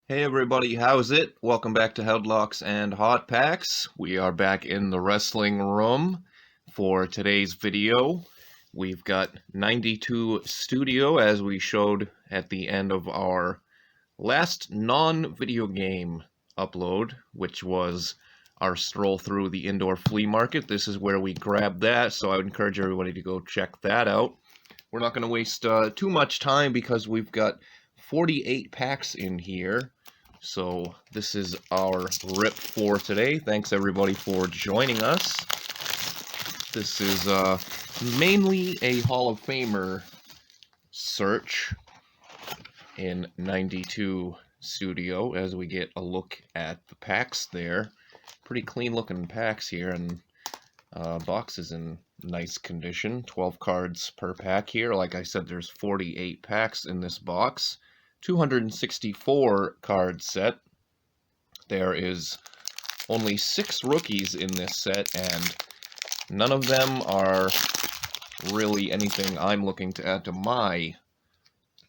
Hey everybody, how's it? Welcome back to Headlocks and Hot Packs. We are back in the wrestling room for today's video. We've got 92 Studio as we showed at the end of our last non-video game upload, which was our stroll through the indoor flea market. This is where we grabbed that, so I would encourage everybody to go check that out. We're not going to waste too much time because we've got 48 packs in here. So this is our rip for today. Thanks everybody for joining us. This is mainly a Hall of Famer search in 92 Studio as we get a look at the packs there. Pretty clean looking packs here, and boxes in nice condition. 12 cards per pack here. Like I said, there's 48 packs in this box. 264 card set. There is only 6 rookies in this set, and none of them are really anything I'm looking to add to my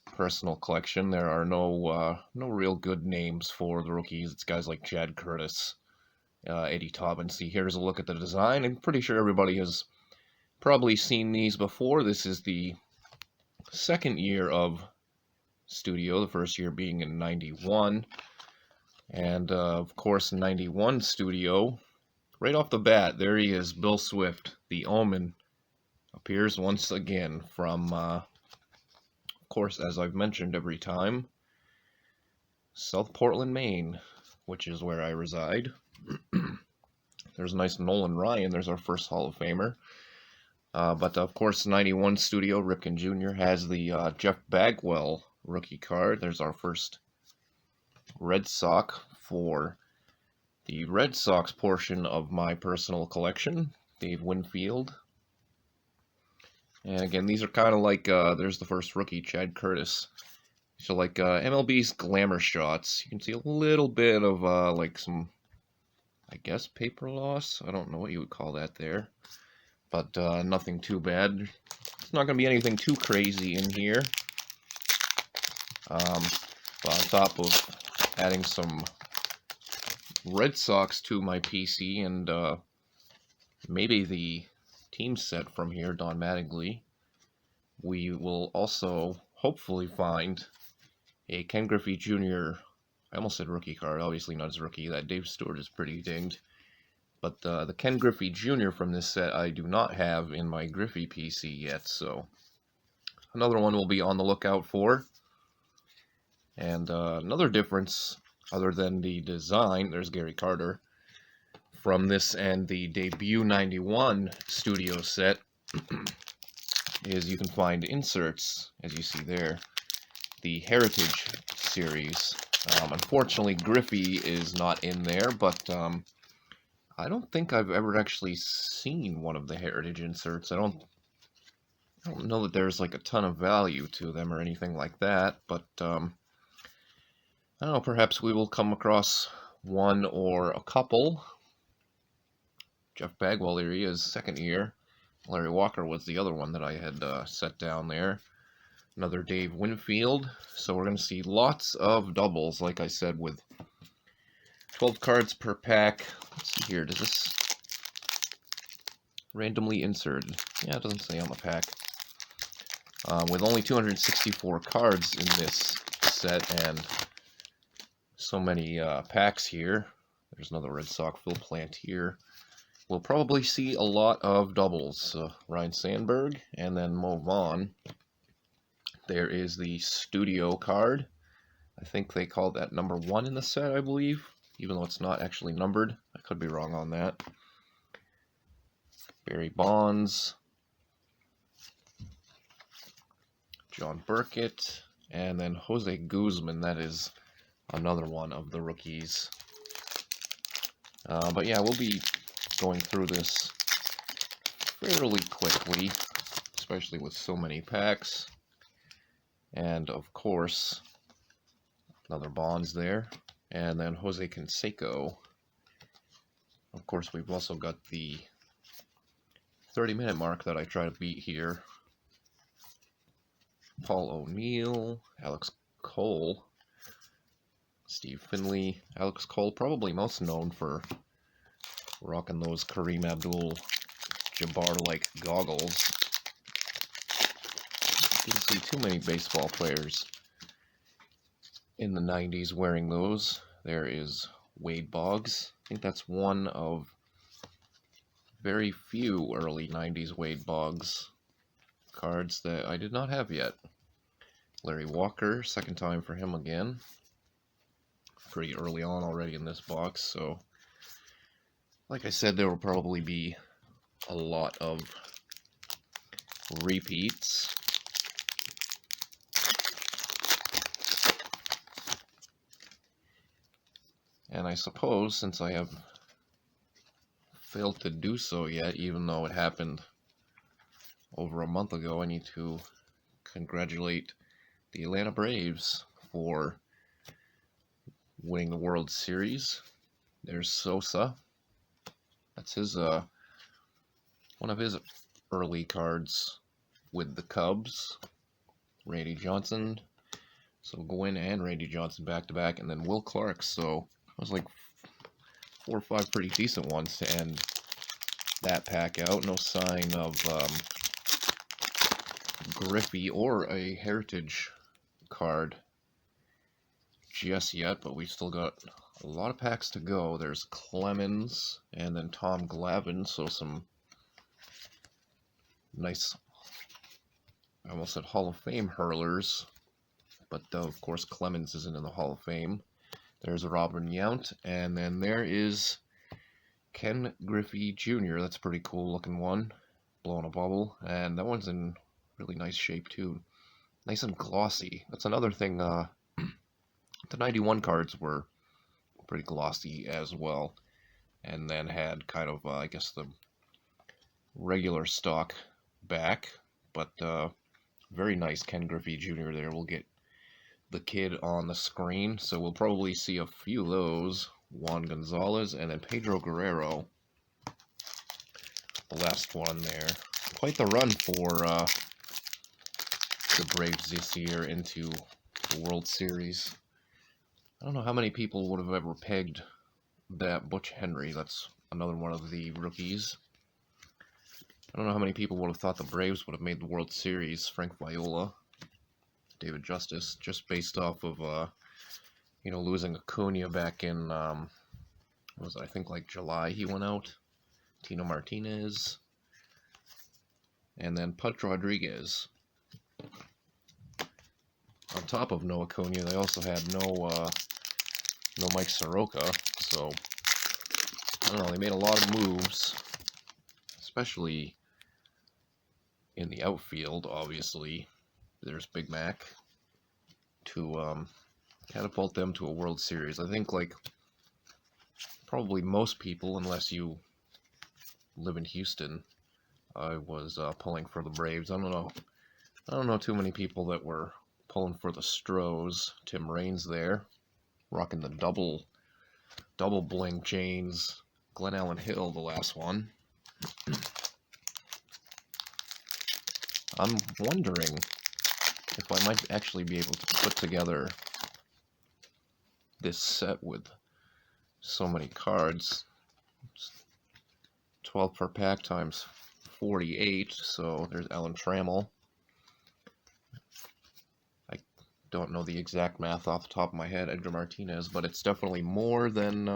personal collection. There are no real good names for the rookies. It's guys like Chad Curtis, Eddie Taubin. See, here's a look at the design. I'm pretty sure everybody has probably seen these before. This is the second year of Studio, the first year being in 91. And of course, 91 Studio, right off the bat, there he is, Bill Swift, the Omen, appears once again from, of course, as I've mentioned every time, South Portland, Maine, which is where I reside. There's a nice Nolan Ryan, there's our first Hall of Famer. But of course, 91 Studio, Ripken Jr. has the Jeff Bagwell rookie card. There's our first Red Sox for the Red Sox portion of my personal collection, Dave Winfield. And again, these are kind of like, there's the first rookie, Chad Curtis. So like MLB's glamour shots. You can see a little bit of like some, I guess, paper loss. I don't know what you would call that there. But nothing too bad. It's not going to be anything too crazy in here. But on top of adding some Red Sox to my PC and maybe the team set from here, Don Mattingly, we will also hopefully find a Ken Griffey Jr. I almost said rookie card, obviously not his rookie. That Dave Stewart is pretty dinged. But the Ken Griffey Jr. from this set I do not have in my Griffey PC yet, so another one we'll be on the lookout for. And another difference, other than the design, there's Gary Carter, from this and the debut 91 Studio set, is you can find inserts, as you see there, the Heritage series. Unfortunately, Griffey is not in there, but I don't think I've ever actually seen one of the Heritage inserts. I don't know that there's like a ton of value to them or anything like that, but I don't know, perhaps we will come across one or a couple. Jeff Bagwell, here he is, second year. Larry Walker was the other one that I had set down there. Another Dave Winfield. So we're going to see lots of doubles, like I said, with 12 cards per pack. Let's see here, does this randomly inserted? Yeah, it doesn't say on the pack. With only 264 cards in this set and so many packs here. There's another Red Sox Phil Plant here. We'll probably see a lot of doubles. Ryan Sandberg and then Mo Vaughn. There is the Studio card. I think they call that number 1 in the set, I believe, even though it's not actually numbered. I could be wrong on that. Barry Bonds, John Burkett, and then Jose Guzman. That is another one of the rookies. But yeah, we'll be going through this fairly quickly, especially with so many packs. And of course, another Bonds there. And then Jose Canseco. Of course, we've also got the 30-minute mark that I try to beat here. Paul O'Neill, Alex Cole, Steve Finley, Alex Cole, probably most known for rocking those Kareem Abdul-Jabbar-like goggles. Didn't see too many baseball players in the 90s wearing those. There is Wade Boggs. I think that's one of very few early 90s Wade Boggs cards that I did not have yet. Larry Walker, second time for him again. Pretty early on already in this box, so like I said, there will probably be a lot of repeats. And I suppose, since I have failed to do so yet, even though it happened over a month ago, I need to congratulate the Atlanta Braves for winning the World Series. There's Sosa. That's his one of his early cards with the Cubs. Randy Johnson. So Gwynn and Randy Johnson back to back, and then Will Clark. So it was like 4 or 5 pretty decent ones to end that pack out. No sign of Griffey or a Heritage card just yet, but we've still got a lot of packs to go. There's Clemens and then Tom Glavine, so some nice, I almost said Hall of Fame hurlers, but of course Clemens isn't in the Hall of Fame. There's Robin Yount, and then there is Ken Griffey Jr. That's a pretty cool looking one, blowing a bubble, and that one's in really nice shape too. Nice and glossy. That's another thing, the 91 cards were pretty glossy as well, and then had kind of, I guess, the regular stock back, but very nice Ken Griffey Jr. there. We'll get the kid on the screen, so we'll probably see a few of those. Juan Gonzalez, and then Pedro Guerrero, the last one there. Quite the run for the Braves this year into the World Series. I don't know how many people would have ever pegged that Butch Henry. That's another one of the rookies. I don't know how many people would have thought the Braves would have made the World Series. Frank Viola, David Justice, just based off of, losing Acuna back in, what was it, I think like July he went out. Tino Martinez, and then Pudge Rodriguez. On top of no Acuna, they also had no Mike Soroka, so I don't know, they made a lot of moves, especially in the outfield. Obviously, there's Big Mac to catapult them to a World Series. I think, like, probably most people, unless you live in Houston, I was pulling for the Braves. I don't know too many people that were pulling for the Stros. Tim Raines there, rocking the double bling chains. Glenn Allen Hill, the last one. I'm wondering if I might actually be able to put together this set with so many cards. It's 12 per pack times 48, so there's Alan Trammell. I don't know the exact math off the top of my head, Edgar Martinez, but it's definitely more than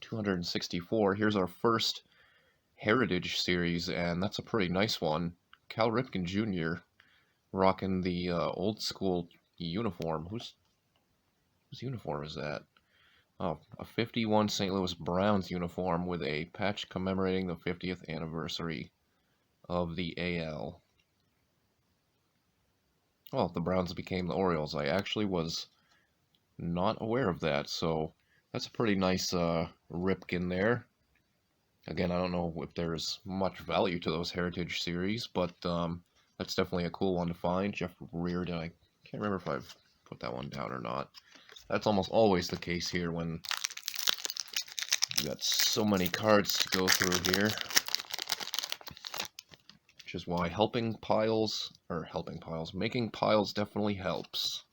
264. Here's our first Heritage Series, and that's a pretty nice one. Cal Ripken Jr. rocking the old school uniform. Whose uniform is that? Oh, a 51 St. Louis Browns uniform with a patch commemorating the 50th anniversary of the AL. Well, the Browns became the Orioles. I actually was not aware of that, so that's a pretty nice Ripken there. Again, I don't know if there's much value to those Heritage Series, but that's definitely a cool one to find. Jeff Reardon, I can't remember if I've put that one down or not. That's almost always the case here when you got so many cards to go through here. Which is why making piles definitely helps.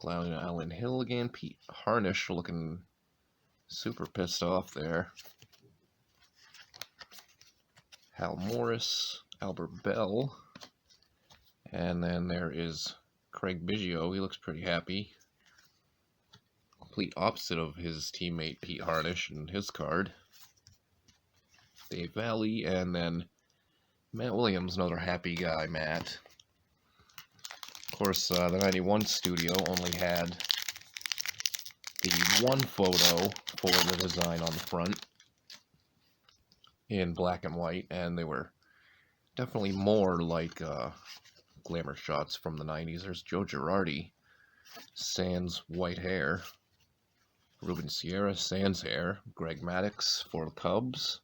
Clown Allen Hill again. Pete Harnish looking super pissed off there. Hal Morris, Albert Bell, and then there is Craig Biggio. He looks pretty happy. Complete opposite of his teammate Pete Harnish and his card. Dave Valley, and then Matt Williams, another happy guy, Matt. Of course, the 91 studio only had the one photo for the design on the front in black and white, and they were definitely more like glamour shots from the 90s. There's Joe Girardi, sans white hair. Ruben Sierra, sans hair. Greg Maddux for the Cubs.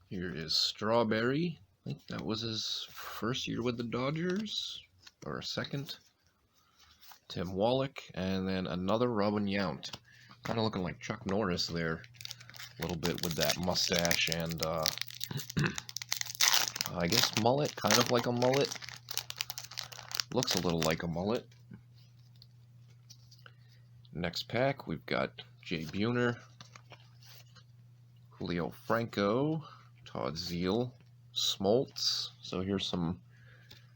Here is Strawberry. I think that was his first year with the Dodgers, or a second. Tim Wallach, and then another Robin Yount. Kind of looking like Chuck Norris there, a little bit with that mustache and, I guess mullet, kind of like a mullet. Looks a little like a mullet. Next pack, we've got Jay Buhner, Julio Franco, Todd Zeile, Smoltz. So here's some,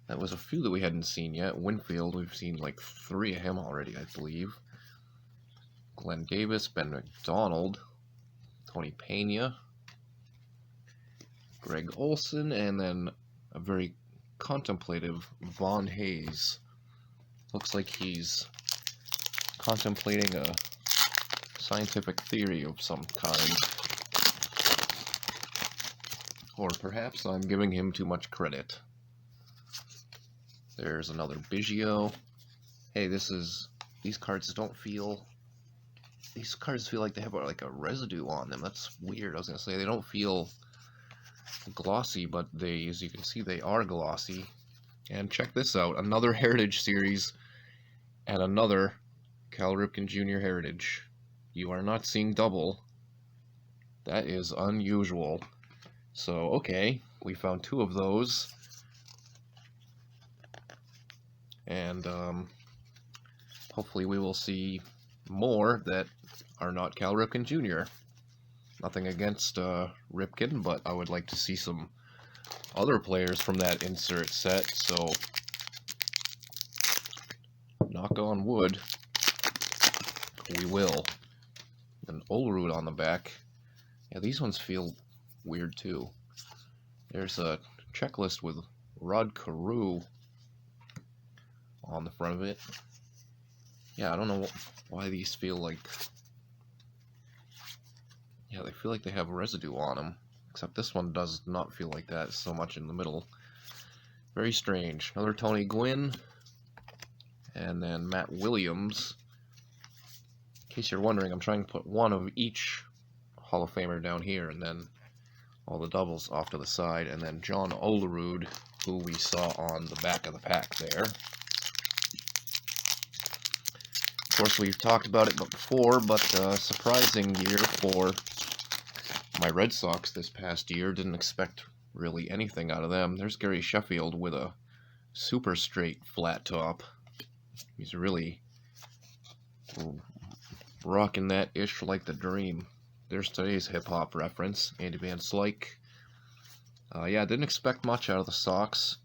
that was a few that we hadn't seen yet. Winfield, we've seen like 3 of him already, I believe. Glenn Davis, Ben McDonald, Tony Pena, Greg Olson, and then a very contemplative Von Hayes. Looks like he's contemplating a scientific theory of some kind. Or perhaps I'm giving him too much credit. There's another Biggio. Hey, these cards don't feel, these cards feel like they have like a residue on them. That's weird. I was gonna say they don't feel glossy, but they, as you can see, they are glossy. And check this out, another Heritage Series and another Cal Ripken Jr. Heritage. You are not seeing double. That is unusual. So, okay, we found 2 of those. And hopefully we will see more that are not Cal Ripken Jr. Nothing against Ripken, but I would like to see some other players from that insert set, so knock on wood, we will. An Olerud on the back. Yeah, these ones feel weird too. There's a checklist with Rod Carew on the front of it. Yeah, I don't know why these feel like, yeah, they feel like they have residue on them, except this one does not feel like that so much in the middle. Very strange. Another Tony Gwynn, and then Matt Williams. In case you're wondering, I'm trying to put one of each Hall of Famer down here, and then all the doubles off to the side, and then John Olerud, who we saw on the back of the pack there. Of course, we've talked about it before, but surprising year for my Red Sox this past year. Didn't expect really anything out of them. There's Gary Sheffield with a super straight flat top. He's really rocking that ish like the dream. There's today's hip-hop reference, Andy Van Slyke. Yeah, didn't expect much out of the Sox.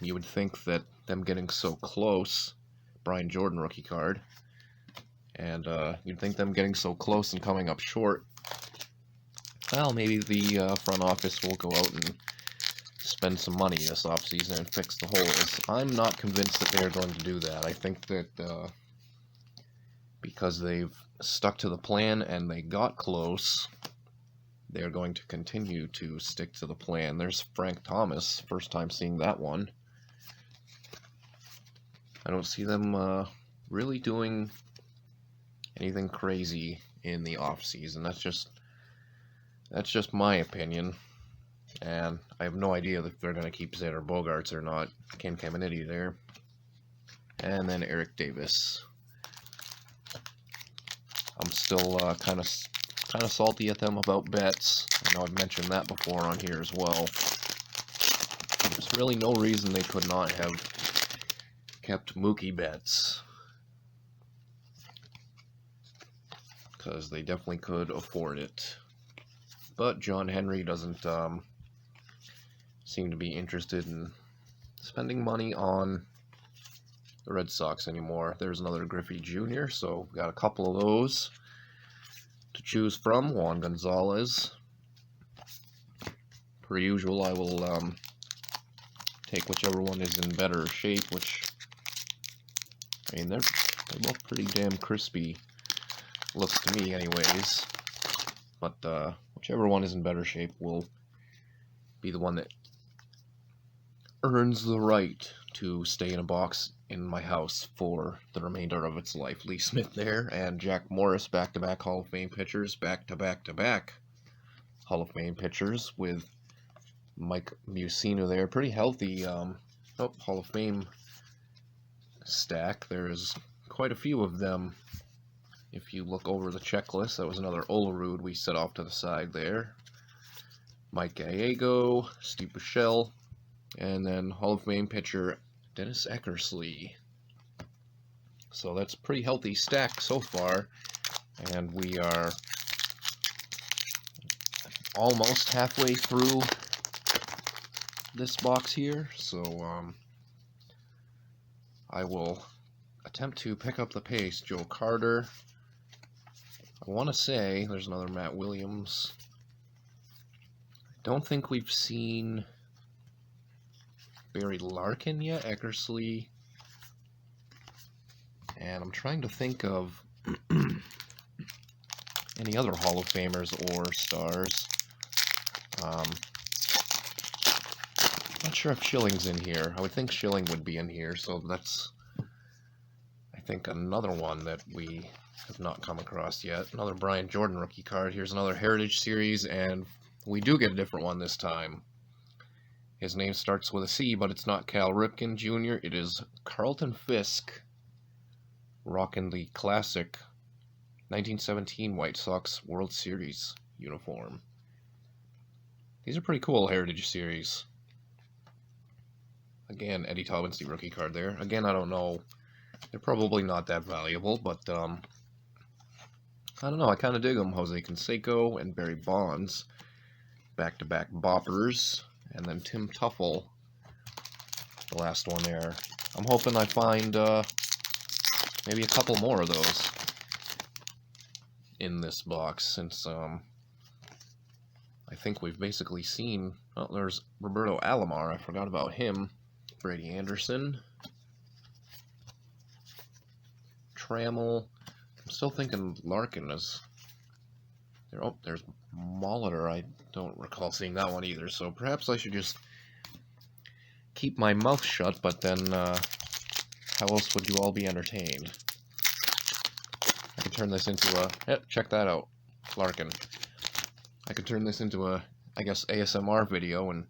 You would think that them getting so close, Brian Jordan rookie card, and you'd think them getting so close and coming up short, well, maybe the front office will go out and spend some money this offseason and fix the holes. I'm not convinced that they're going to do that. I think that because they've stuck to the plan and they got close, they're going to continue to stick to the plan. There's Frank Thomas, first time seeing that one. I don't see them really doing anything crazy in the offseason. That's just my opinion. And I have no idea if they're going to keep Xander Bogaerts or not. Ken Caminiti there. And then Eric Davis. I'm still kind of salty at them about Betts. I know I've mentioned that before on here as well. There's really no reason they could not have kept Mookie Betts, because they definitely could afford it. But John Henry doesn't seem to be interested in spending money on the Red Sox anymore. There's another Griffey Jr., so we've got a couple of those to choose from. Juan Gonzalez. Per usual, I will take whichever one is in better shape, which, I mean, they're both pretty damn crispy looks to me anyways. But whichever one is in better shape will be the one that earns the right to stay in a box in my house for the remainder of its life. Lee Smith there, and Jack Morris, back-to-back Hall of Fame pitchers, back-to-back-to-back Hall of Fame pitchers, with Mike Mussina there. Pretty healthy Hall of Fame stack. There's quite a few of them. If you look over the checklist, that was another Olerud we set off to the side there. Mike Gallego, Steve Buechele, and then Hall of Fame pitcher Dennis Eckersley. So that's a pretty healthy stack so far, and we are almost halfway through this box here, so I will attempt to pick up the pace. Joe Carter. I want to say there's another Matt Williams. I don't think we've seen Barry Larkin yet. Eckersley. And I'm trying to think of any other Hall of Famers or stars. Not sure if Schilling's in here. I would think Schilling would be in here, so that's, I think, another one that we have not come across yet. Another Brian Jordan rookie card. Here's another Heritage Series, and we do get a different one this time. His name starts with a C, but it's not Cal Ripken Jr. It is Carlton Fisk, rocking the classic 1917 White Sox World Series uniform. These are pretty cool Heritage Series. Again, Eddie Taubensee rookie card there. Again, I don't know. They're probably not that valuable, but I don't know. I kind of dig them. Jose Canseco and Barry Bonds. Back-to-back boppers. And then Tim Tuffle, the last one there. I'm hoping I find maybe a couple more of those in this box, since I think we've basically seen... Well, there's Roberto Alomar. I forgot about him. Brady Anderson. Trammell. I'm still thinking Larkin is there. Oh, there's Molitor. I don't recall seeing that one either, so perhaps I should just keep my mouth shut, but then how else would you all be entertained? I could turn this into a... check that out. Larkin. I could turn this into a, I guess, ASMR video and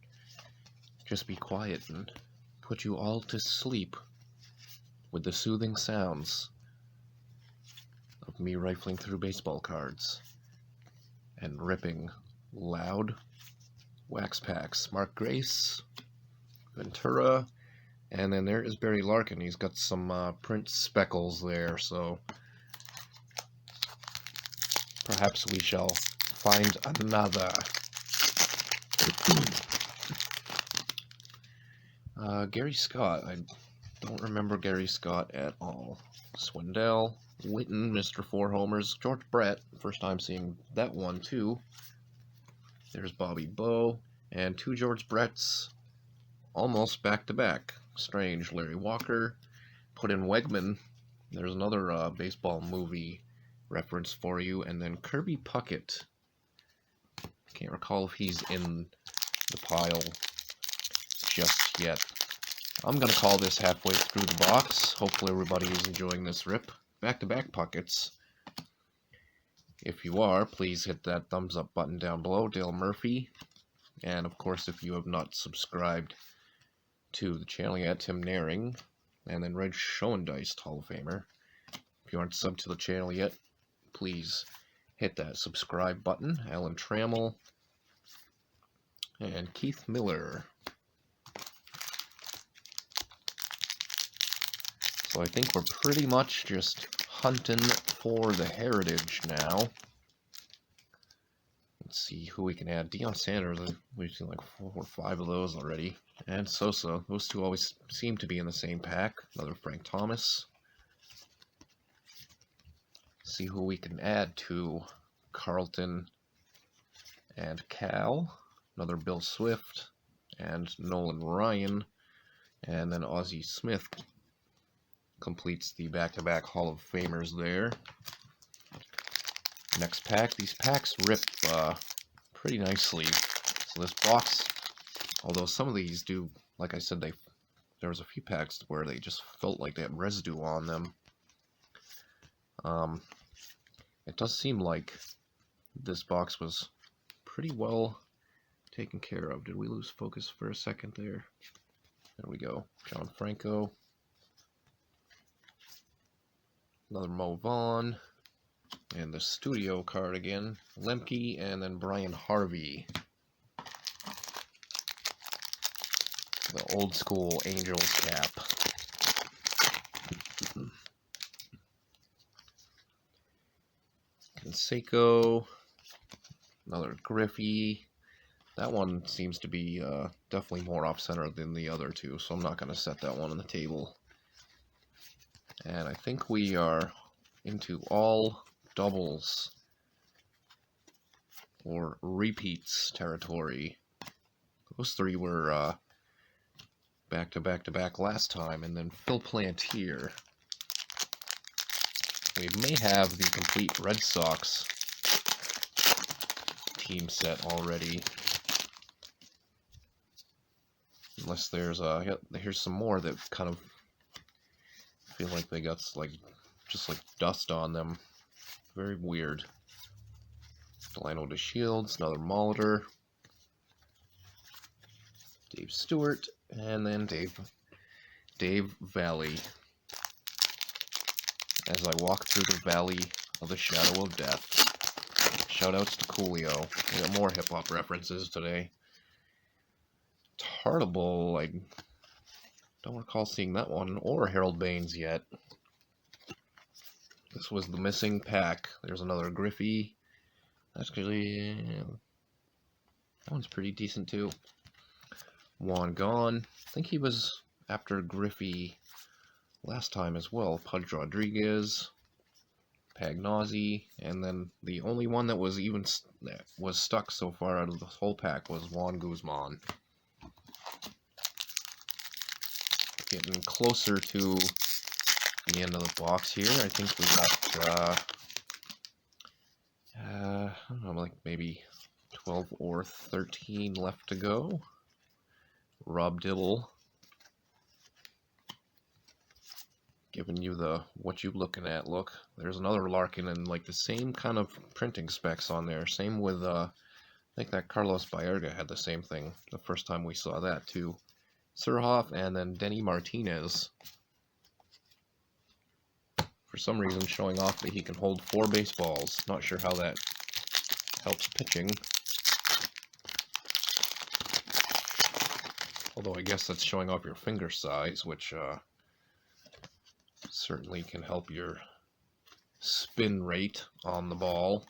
just be quiet and put you all to sleep with the soothing sounds of me rifling through baseball cards and ripping loud wax packs. Mark Grace, Ventura, and then there is Barry Larkin. He's got some print speckles there, so perhaps we shall find another. Gary Scott. I don't remember Gary Scott at all. Swindell, Witten, Mr. Four Homers, George Brett, first time seeing that one too. There's Bobby Bowe, and two George Bretts, almost back-to-back. Strange. Larry Walker, put in Wegman. There's another baseball movie reference for you, and then Kirby Puckett. Can't recall if he's in the pile just yet. I'm going to call this halfway through the box. Hopefully everybody is enjoying this rip. Back-to-back Pucketts. If you are, please hit that thumbs up button down below. Dale Murphy. And of course, if you have not subscribed to the channel yet, Tim Naring. And then Reg Schoendeist, Hall of Famer. If you aren't subbed to the channel yet, please hit that subscribe button. Alan Trammell. And Keith Miller. So I think we're pretty much just hunting for the heritage now. Let's see who we can add. Deion Sanders, we've seen like 4 or 5 of those already. And Sosa, those two always seem to be in the same pack. Another Frank Thomas. See who we can add to Carlton and Cal. Another Bill Swift and Nolan Ryan. And then Ozzie Smith completes the back-to-back Hall of Famers there. Next pack. These packs rip pretty nicely. So this box, although some of these do, like I said, there was a few packs where they just felt like they had residue on them. It does seem like this box was pretty well taken care of. Did we lose focus for a second there? There we go. John Franco. Another Mo Vaughn. And the studio card again. Lemke and then Brian Harvey. The old school Angels cap. Canseco. Another Griffey. That one seems to be definitely more off-center than the other two, so I'm not going to set that one on the table. And I think we are into all doubles or repeats territory. Those 3 were back to back last time, and then Phil Plant here. We may have the complete Red Sox team set already. Unless there's here's some more that kind of feel like they got just like dust on them. Very weird. Delano DeShields, another Molitor, Dave Stewart, and then Dave Valley. As I walk through the valley of the shadow of death. Shoutouts to Coolio. We got more hip-hop references today. Tartable, I don't recall seeing that one, or Harold Baines yet. This was the missing pack. There's another Griffey. Actually, that one's pretty decent too. Juan gone. I think he was after Griffey last time as well. Pudge Rodriguez, Pagnozzi, and then the only one that was stuck so far out of the whole pack was Juan Guzman. Getting closer to the end of the box here. I think we got I don't know, like maybe 12 or 13 left to go. Rob Dibble giving you the what you looking at look. There's another Larkin and like the same kind of printing specs on there. Same with I think that Carlos Baerga had the same thing the first time we saw that too. Surhoff and then Denny Martinez. For some reason showing off that he can hold 4 baseballs. Not sure how that helps pitching. Although I guess that's showing off your finger size, which certainly can help your spin rate on the ball,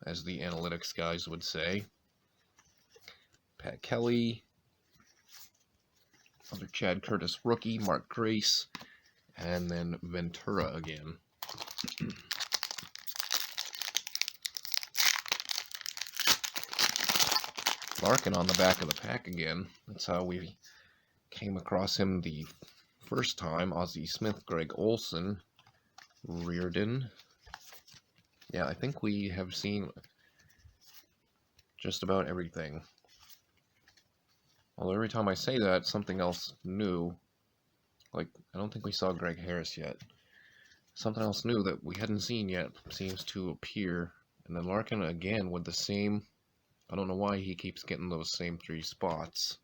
as the analytics guys would say. Pat Kelly. Another Chad Curtis rookie, Mark Grace, and then Ventura again. Larkin on the back of the pack again. That's how we came across him the first time. Ozzie Smith, Greg Olson, Reardon. Yeah, I think we have seen just about everything. Although every time I say that, something else new. Like, I don't think we saw Greg Harris yet. Something else new that we hadn't seen yet seems to appear. And then Larkin again with the same... I don't know why he keeps getting those same 3 spots.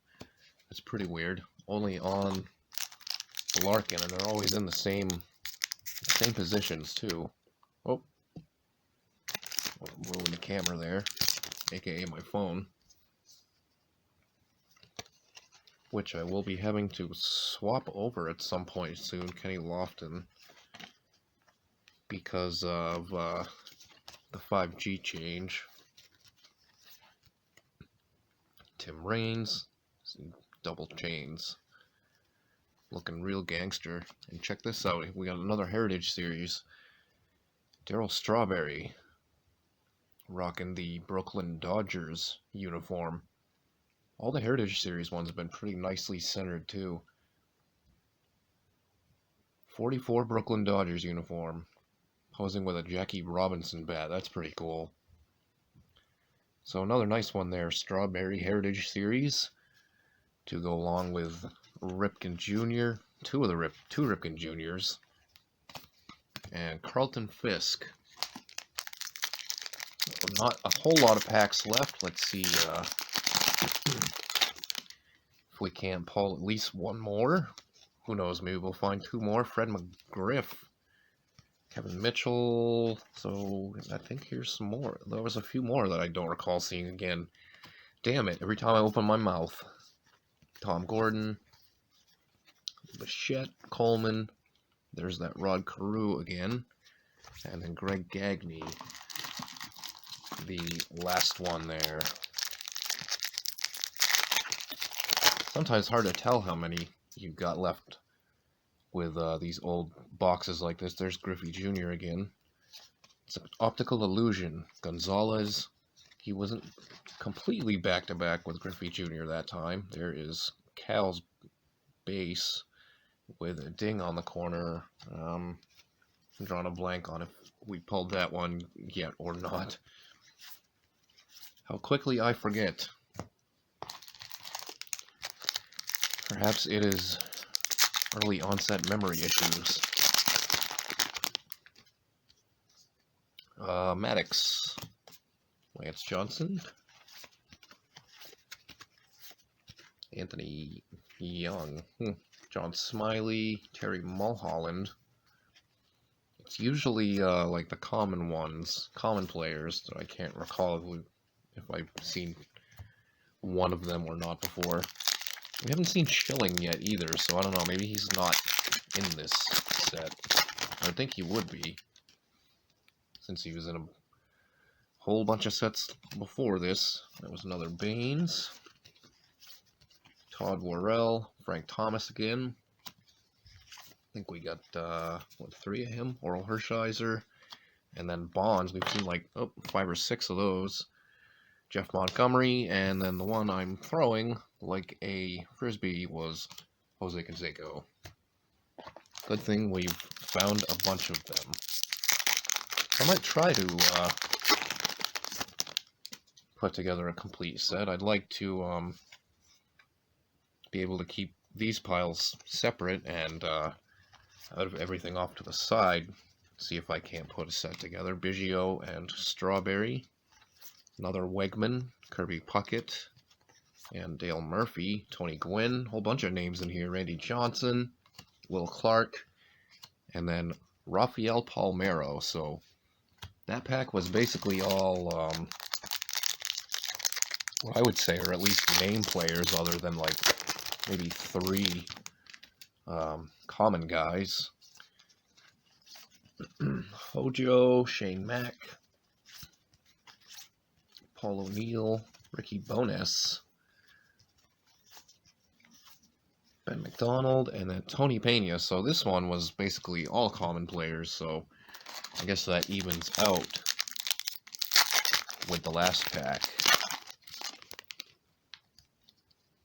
It's pretty weird. Only on Larkin, and they're always in the same positions, too. Oh. Ruined the camera there. AKA my phone. which I will be having to swap over at some point soon, Kenny Lofton, because of the 5G change. Tim Raines, double chains, looking real gangster. And check this out, we got another Heritage Series. Darryl Strawberry, rocking the Brooklyn Dodgers uniform. All the Heritage Series ones have been pretty nicely centered too. 44 Brooklyn Dodgers uniform, posing with a Jackie Robinson bat. That's pretty cool. So another nice one there, Strawberry Heritage Series, to go along with Ripken Jr., two Ripken Juniors, and Carlton Fisk. Not a whole lot of packs left. Let's see if we can't pull at least one more. Who knows, maybe we'll find two more. Fred McGriff, Kevin Mitchell. So I think here's some more. There was a few more that I don't recall seeing again. Damn it, every time I open my mouth. Tom Gordon, Bichette, Coleman. There's that Rod Carew again. And then Greg Gagne, the last one there. Sometimes hard to tell how many you've got left with these old boxes like this. There's Griffey Jr. again. It's an optical illusion. Gonzalez, he wasn't completely back-to-back with Griffey Jr. that time. There is Cal's base with a ding on the corner. I'm drawing a blank on if we pulled that one yet or not. How quickly I forget. Perhaps it is early onset memory issues. Maddox, Lance Johnson, Anthony Young, John Smiley, Terry Mulholland. It's usually like the common ones, common players that I can't recall if I've seen one of them or not before. We haven't seen Schilling yet either, so I don't know, maybe he's not in this set. I would think he would be, since he was in a whole bunch of sets before this. That was another Baines. Todd Worrell, Frank Thomas again. I think we got, what, 3 of him? Oral Hershiser. And then Bonds, we've seen like, 5 or 6 of those. Jeff Montgomery, and then the one I'm throwing like a frisbee was Jose Canseco. Good thing we've found a bunch of them. I might try to put together a complete set. I'd like to be able to keep these piles separate and out of everything off to the side. See if I can't put a set together. Biggio and Strawberry. Another Wegman, Kirby Puckett, and Dale Murphy, Tony Gwynn, whole bunch of names in here, Randy Johnson, Will Clark, and then Rafael Palmeiro. So that pack was basically all, what I would say, or at least name players other than like maybe 3 common guys. Hojo, Shane Mack, Paul O'Neill, Ricky Bones, Ben McDonald, and then Tony Pena. So this one was basically all common players, so I guess that evens out with the last pack.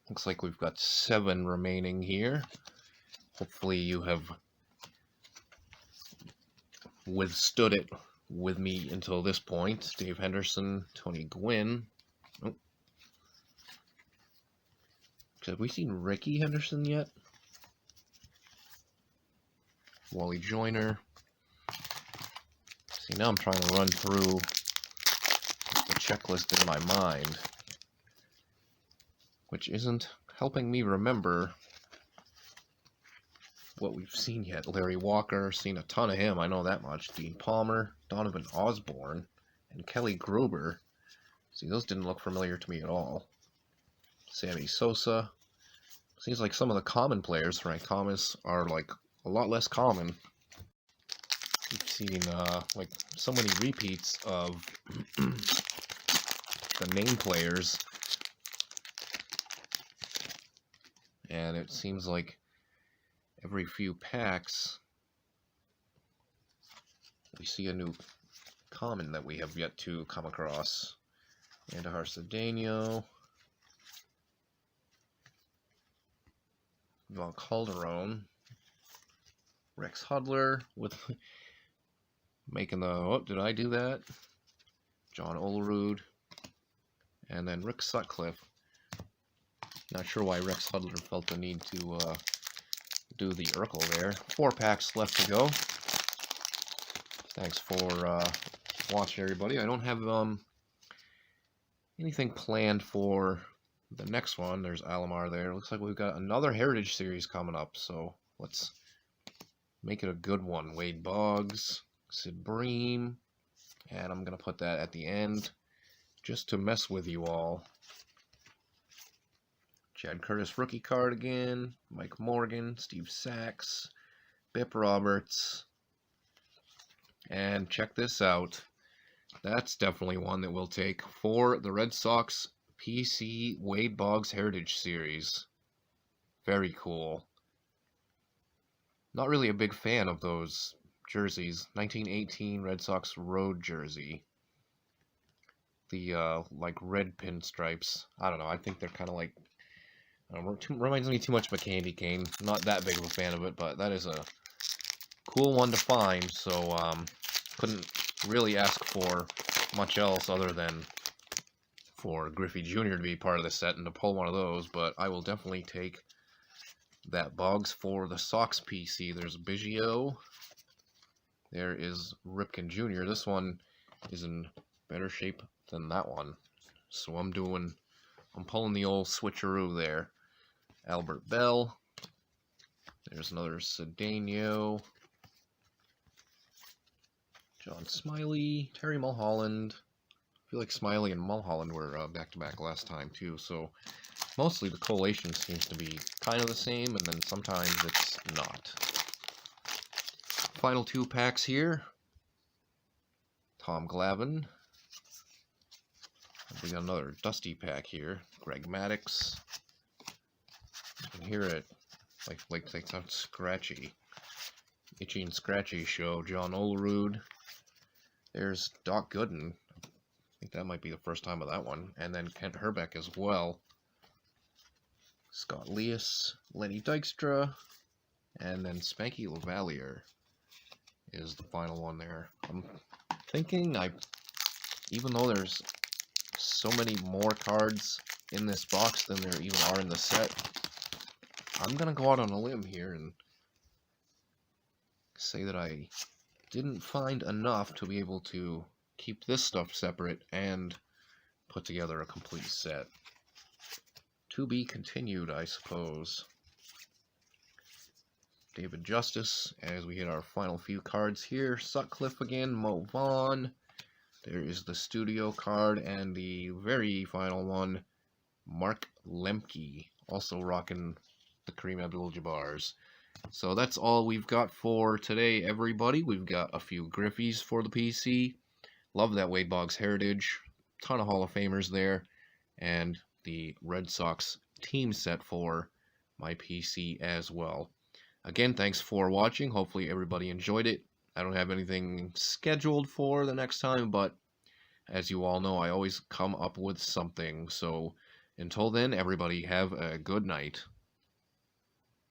Looks like we've got 7 remaining here. Hopefully you have withstood it with me until this point. Dave Henderson, Tony Gwynn. Oh. Have we seen Ricky Henderson yet? Wally Joyner. See, now I'm trying to run through the checklist in my mind, which isn't helping me remember what we've seen yet. Larry Walker, seen a ton of him, I know that much. Dean Palmer, Donovan Osborne, and Kelly Gruber. See, those didn't look familiar to me at all. Sammy Sosa, Seems like some of the common players, Frank Thomas, are like a lot less common. We've seen like so many repeats of the name players, and it seems like every few packs we see a new common that we have yet to come across. Andahar Cedeno, Von Calderon, Rex Hudler with making the, oh, did I do that? John Olerud, and then Rick Sutcliffe. Not sure why Rex Hudler felt the need to do the Urkel there. 4 packs left to go. Thanks for watching, everybody. I don't have anything planned for the next one. There's Alomar there. Looks like we've got another Heritage Series coming up, so let's make it a good one. Wade Boggs, Sid Bream, and I'm going to put that at the end just to mess with you all. Chad Curtis rookie card again, Mike Morgan, Steve Sachs, Bip Roberts, and check this out. That's definitely one that we'll take for the Red Sox PC Wade Boggs Heritage Series. Very cool. Not really a big fan of those jerseys. 1918 Red Sox road jersey. The like red pinstripes. I don't know. I think they're kind of like, reminds me too much of a candy cane. Not that big of a fan of it, but that is a cool one to find. So couldn't really ask for much else other than for Griffey Jr. to be part of the set and to pull one of those. But I will definitely take that Boggs for the Sox PC. There's Biggio. There is Ripken Jr. This one is in better shape than that one. So I'm pulling the old switcheroo there. Albert Bell. There's another Cedeno. John Smiley. Terry Mulholland. I feel like Smiley and Mulholland were back-to-back last time too, so mostly the collation seems to be kind of the same, and then sometimes it's not. Final 2 packs here. Tom Glavine. We got another dusty pack here. Greg Maddux. You can hear it like they sound scratchy. Itchy and Scratchy show. John Olerud. There's Doc Gooden. I think that might be the first time of that one. And then Kent Herbeck as well. Scott Leas, Lenny Dykstra, and then Spanky Lavalier is the final one there. I'm thinking even though there's so many more cards in this box than there even are in the set, I'm gonna go out on a limb here and say that I didn't find enough to be able to keep this stuff separate and put together a complete set. To be continued, I suppose. David Justice, as we hit our final few cards here. Sutcliffe again, Mo Vaughn. There is the studio card, and the very final one, Mark Lemke, also rocking the Kareem Abdul-Jabbars. So that's all we've got for today, everybody. We've got a few Griffies for the PC. Love that Wade Boggs Heritage. Ton of Hall of Famers there. And the Red Sox team set for my PC as well. Again, thanks for watching. Hopefully everybody enjoyed it. I don't have anything scheduled for the next time, but as you all know, I always come up with something. So until then, everybody have a good night.